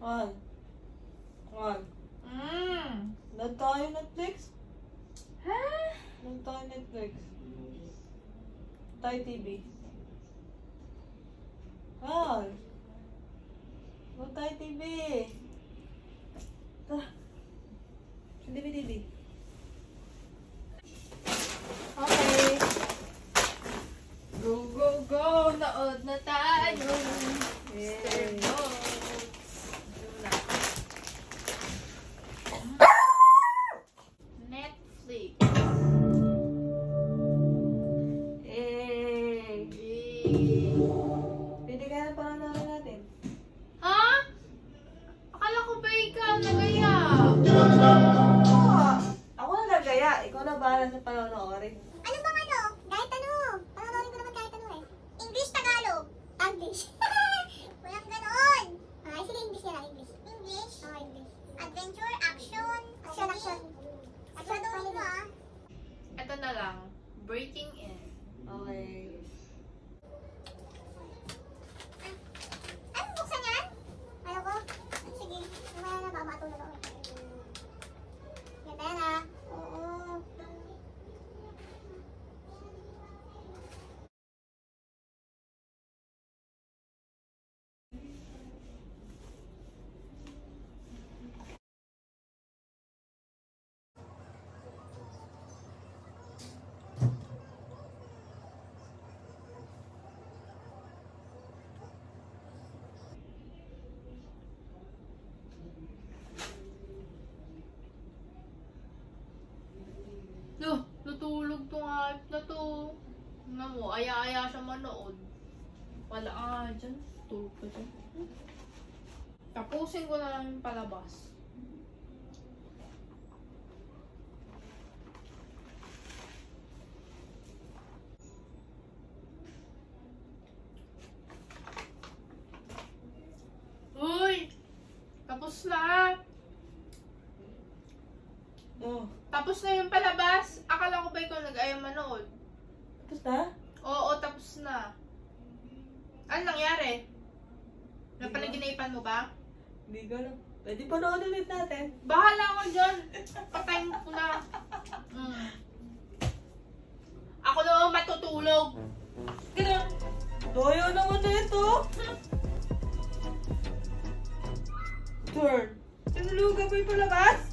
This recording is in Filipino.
On. On. Doon tayo Netflix? Ha? Doon tayo Netflix. Tayo TV. On. Doon tayo TV. Tara. Hindi ba TV? Okay. Go, go, go! Naod na tayo! Yay! Netflix. Yay! Pwede kaya na pananarin natin? Ha? Akala ko ba ikaw nagaya? Ako na gagaya. Ikaw na bahala sa panonoorin. Ano bang ano? Kahit ano. Panonoorin ko naman kahit ano eh. English, Tagalog. Taglish. Walang ganon. Ay, sige English na lang. English. English? Oh, English. Adventure, action. Action, action. Action mo ah. Ito na lang. Breaking in. Okay. Ano buksan yan? Ano ko? Sige. Mamaya na ba? Matulog ako. Ganda yan ah. Oo. Natulog tong hype na to. Tingnan mo, aya-aya siya manood. Wala nga dyan. Tulog ka dyan. Tapusin ko na lang yung palabas. Uy! Tapos na! Oh. Tapos na yung palabas. Akala ko ba ikaw nag-ayaw manood? Tapos na? Oo, tapos na. Ano nangyari? Napanaginipan mo ba? Hindi ko alam. Pwede panood ulit natin. Bahala ako dyan. Patayin ko na. Ako naman matutulog. Ganun. Toyo naman na ito. Turn. Tinulugan mo yung palabas?